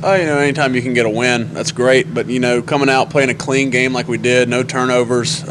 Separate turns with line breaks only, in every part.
Anytime you can get a win, that's great. But, coming out, playing a clean game like we did, no turnovers,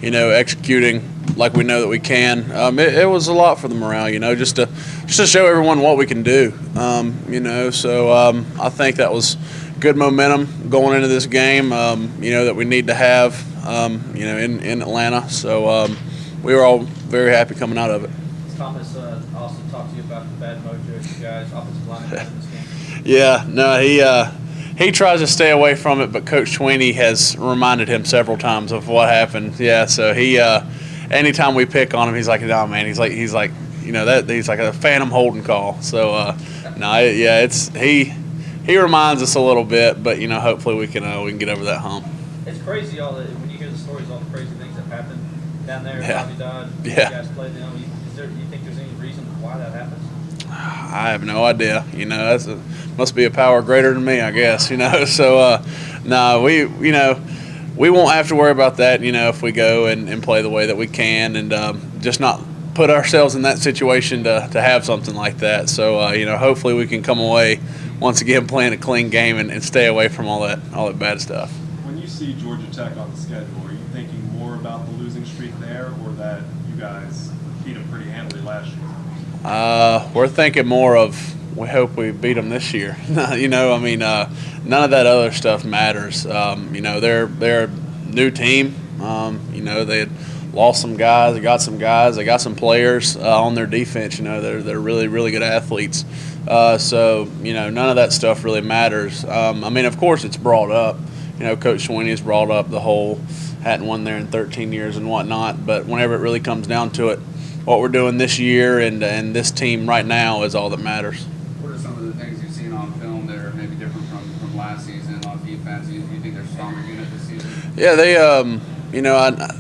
executing like we know that we can. It was a lot for the morale, just to show everyone what we can do. So I think that was good momentum going into this game, that we need to have, in Atlanta. So we were all very happy coming out of it.
Thomas also talked to you about the bad mojo you guys, offensive line, in this game.
Yeah, no, he tries to stay away from it, but Coach Sweeney has reminded him several times of what happened. Yeah, so he, anytime we pick on him, he's like, "No, man," he's like, he's like a phantom holding call. So, he reminds us a little bit, but hopefully we can get over that hump.
It's crazy when you hear the stories, all the crazy things that happen down there.
Yeah.
Bobby Dodd,
yeah.
You guys played them. Do you think there's any reason why that happens?
I have no idea. Must be a power greater than me, I guess. So we won't have to worry about that. If we go and play the way that we can, and just not put ourselves in that situation to have something like that. So hopefully we can come away once again playing a clean game and stay away from all that bad stuff.
When you see Georgia Tech on the schedule, are you thinking more about the losing streak there, or that you guys beat them pretty handily last year?
We're thinking more of, we hope we beat them this year. None of that other stuff matters. They're a new team. They had lost some guys, they got some guys, they got some players on their defense. They're really, really good athletes. So none of that stuff really matters. Of course, it's brought up. Coach Sweeney has brought up the whole hadn't won there in 13 years and whatnot. But whenever it really comes down to it, what we're doing this year and this team right now is all that matters.
What are some of the things you've seen on film that are maybe different from last season on defense? You think they're a stronger unit this season?
Yeah, they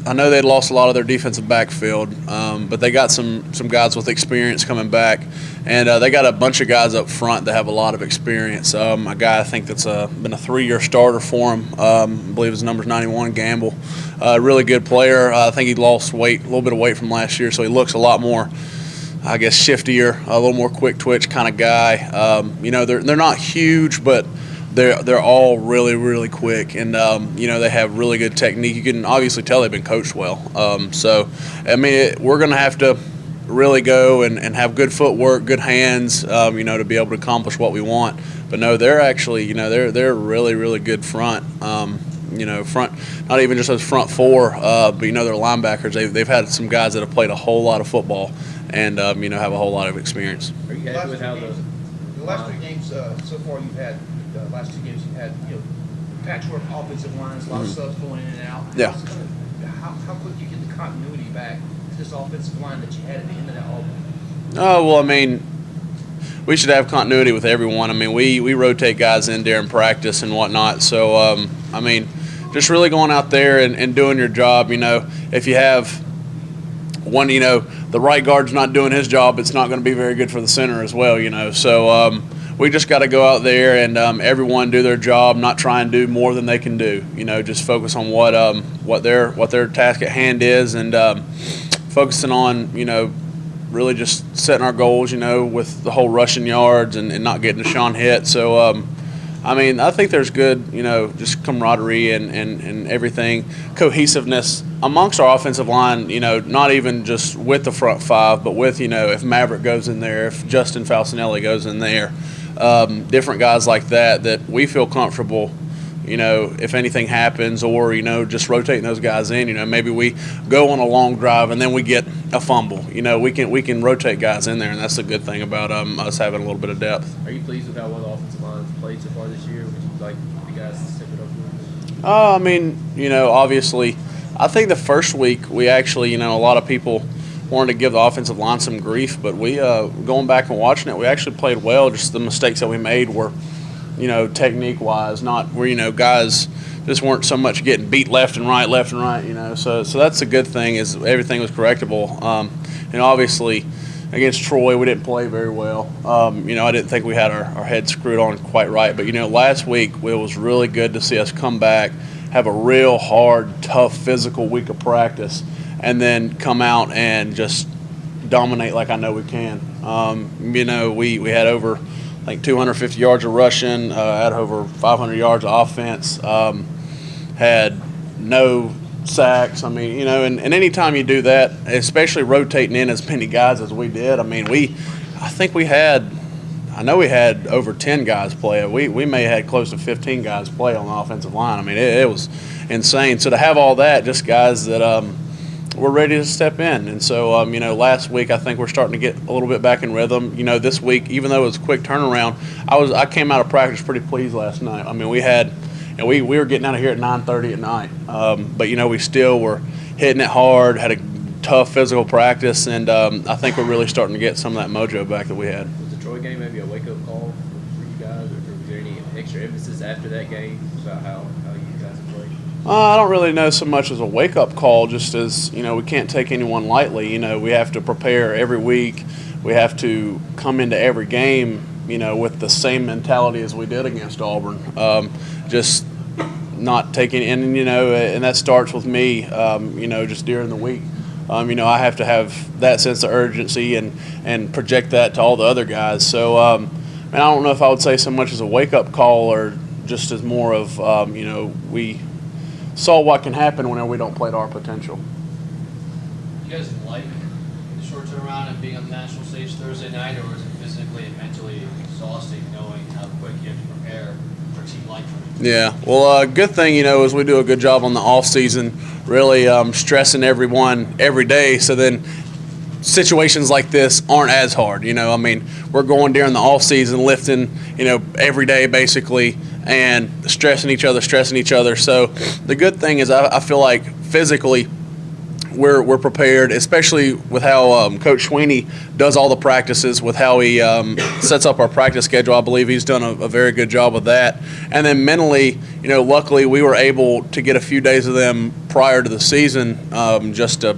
I know they'd lost a lot of their defensive backfield, but they got some guys with experience coming back, and they got a bunch of guys up front that have a lot of experience. A guy I think that's been a 3-year starter for him, I believe his number's 91, Gamble. Really good player. I think he lost weight, a little bit of weight from last year, so he looks a lot more, I guess, shiftier, a little more quick twitch kind of guy. They're not huge, but they're all really, really quick, and they have really good technique. You can obviously tell they've been coached well. We're going to have to really go and have good footwork, good hands, to be able to accomplish what we want. But no, they're actually, they're really, really good front. Front, not even just those front four, but their linebackers. They've had some guys that have played a whole lot of football and have a whole lot of experience.
Are you happy with how
the last 3 games so far you've had? The last 2 games you've had, patchwork offensive lines, a lot of subs going in and out.
Yeah.
How quick do you get the continuity back to this offensive line that you had at the end of that Auburn?
Oh, well, we should have continuity with everyone. We rotate guys in during practice and whatnot. So, just really going out there and doing your job. If you have one, the right guard's not doing his job, it's not going to be very good for the center as well, So, we just got to go out there and everyone do their job, not try and do more than they can do. Just focus on what their task at hand is, and focusing on really just setting our goals. With the whole rushing yards and not getting Deshaun hit. So I think there's good just camaraderie and everything, cohesiveness amongst our offensive line. Not even just with the front 5, but with if Maverick goes in there, if Justin Falcinelli goes in there. Different guys like that we feel comfortable, if anything happens, or, just rotating those guys in. Maybe we go on a long drive and then we get a fumble. We can rotate guys in there, and that's the good thing about us having a little bit of depth.
Are you pleased with how well the offensive line's played so far this year? Would you like the guys to step it up a little bit?
Obviously, I think the first week we actually, a lot of people wanted to give the offensive line some grief, but we, going back and watching it, we actually played well. Just the mistakes that we made were, technique-wise, not where, guys just weren't so much getting beat left and right. So that's the good thing is everything was correctable. Obviously, against Troy, we didn't play very well. I didn't think we had our heads screwed on quite right. But, last week it was really good to see us come back, have a real hard, tough, physical week of practice, and then come out and just dominate like I know we can. We had over I think 250 yards of rushing, had over 500 yards of offense, had no sacks. I mean, you know, and any time you do that, especially rotating in as many guys as we did, I mean, I know we had over 10 guys play. We may have had close to 15 guys play on the offensive line. I mean, it was insane. So to have all that, just guys that were ready to step in. And so, you know, last week I think we're starting to get a little bit back in rhythm. You know, this week, even though it was a quick turnaround, I came out of practice pretty pleased last night. I mean, we were getting out of here at 9:30 at night. But, you know, we still were hitting it hard, had a tough physical practice, and I think we're really starting to get some of that mojo back that we had.
Was the Troy game maybe a wake-up call for you guys, or was there any extra emphasis after that game about how you guys have played?
I don't really know so much as a wake-up call, just as, you know, we can't take anyone lightly. You know, we have to prepare every week. We have to come into every game, you know, with the same mentality as we did against Auburn. Just not taking – and, you know, and that starts with me, you know, just during the week. You know, I have to have that sense of urgency and project that to all the other guys. So, and I don't know if I would say so much as a wake-up call or just as more of, you know, we saw what can happen whenever we don't play to our potential.
You guys like the short turnaround and being on the national stage Thursday night, or is it physically and mentally exhausting knowing how quick you have to prepare for a team like that?
Yeah, well, good thing, you know, is we do a good job on the off season, really stressing everyone every day. So then situations like this aren't as hard. You know, I mean, we're going during the off season, lifting, you know, every day basically, and stressing each other. So the good thing is I feel like physically we're prepared, especially with how Coach Sweeney does all the practices, with how he sets up our practice schedule. I believe he's done a very good job with that. And then mentally, you know, luckily we were able to get a few days of them prior to the season just to,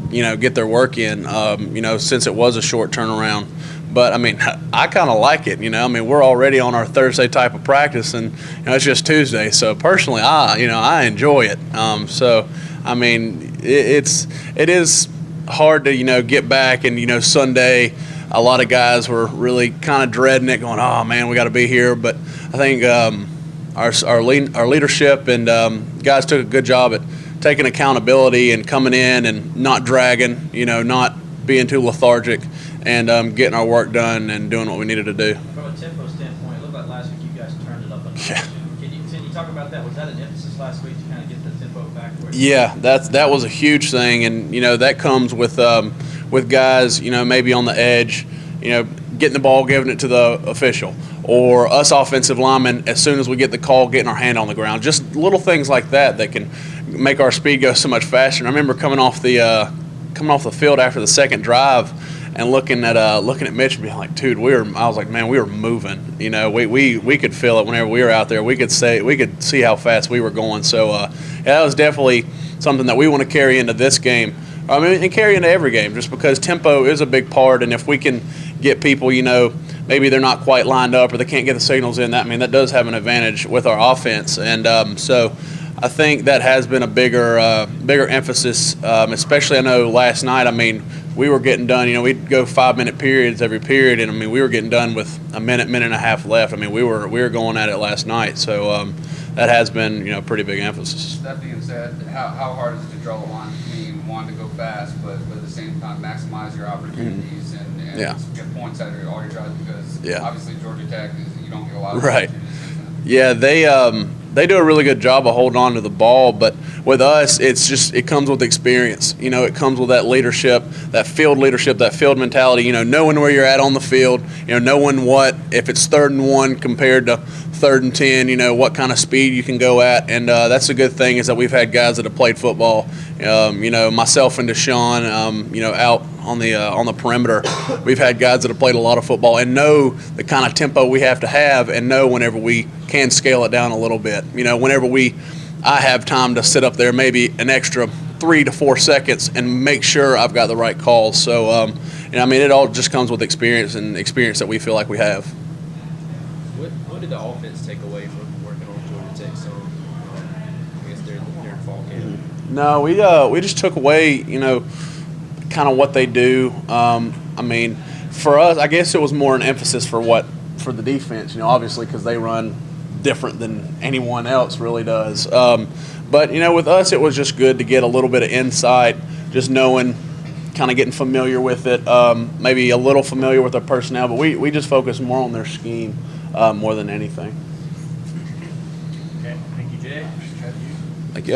you know, get their work in, you know, since it was a short turnaround. But, I mean, I kind of like it, you know. I mean, we're already on our Thursday type of practice, and, you know, it's just Tuesday. So, personally, I enjoy it. So, I mean, it is hard to, you know, get back. And, you know, Sunday, a lot of guys were really kind of dreading it, going, oh, man, we got to be here. But I think our leadership and guys took a good job at taking accountability and coming in and not dragging, you know, not being too lethargic, and getting our work done and doing what we needed to do.
From a tempo standpoint, it looked like last week you guys turned it up a notch.
Yeah.
Can you talk about that? Was that an emphasis last week to kind of get the tempo back where
Yeah, that was a huge thing, and, you know, that comes with guys, you know, maybe on the edge, you know, getting the ball, giving it to the official, or us offensive linemen, as soon as we get the call, getting our hand on the ground. Just little things like that can make our speed go so much faster. And I remember coming off the field after the second drive and looking at Mitch and being like, dude, I was like, man, we were moving. You know, we could feel it whenever we were out there. We could see how fast we were going. So yeah, that was definitely something that we want to carry into this game. I mean, and carry into every game, just because tempo is a big part. And if we can get people, you know, maybe they're not quite lined up or they can't get the signals in, that does have an advantage with our offense. And so I think that has been a bigger emphasis, especially I know last night. I mean, we were getting done, you know, we'd go 5-minute periods every period, and I mean, we were getting done with a minute and a half left. I mean, we were going at it last night. So that has been, you know, pretty big emphasis.
That being said, how hard is it to draw the line between wanting to go fast, but at the same time maximize your opportunities and
Yeah.
get points out of all your drives? Because
Yeah.
obviously Georgia Tech, you don't get a lot of
Right.
opportunities.
Yeah, they do a really good job of holding on to the ball, but with us, it comes with experience. You know, it comes with that leadership, that field mentality. You know, knowing where you're at on the field. You know, knowing if it's 3rd and 1 compared to 3rd and 10. You know, what kind of speed you can go at, and that's a good thing is that we've had guys that have played football. You know, myself and Deshaun, you know, out on the perimeter, we've had guys that have played a lot of football and know the kind of tempo we have to have, and know whenever we can scale it down a little bit. You know, whenever I have time to sit up there maybe an extra 3 to 4 seconds and make sure I've got the right calls. So, you know, I mean, it all just comes with experience that we feel like we have.
What did the offense take away from working on Georgia Tech? So I guess during fall camp.
No, we just took away, you know, kind of what they do. I mean, for us, I guess it was more an emphasis for the defense. You know, obviously because they run different than anyone else really does. But you know, with us, it was just good to get a little bit of insight, just knowing, kind of getting familiar with it, maybe a little familiar with their personnel. But we just focus more on their scheme more than anything.
Okay, thank you, Jay.
Thank you.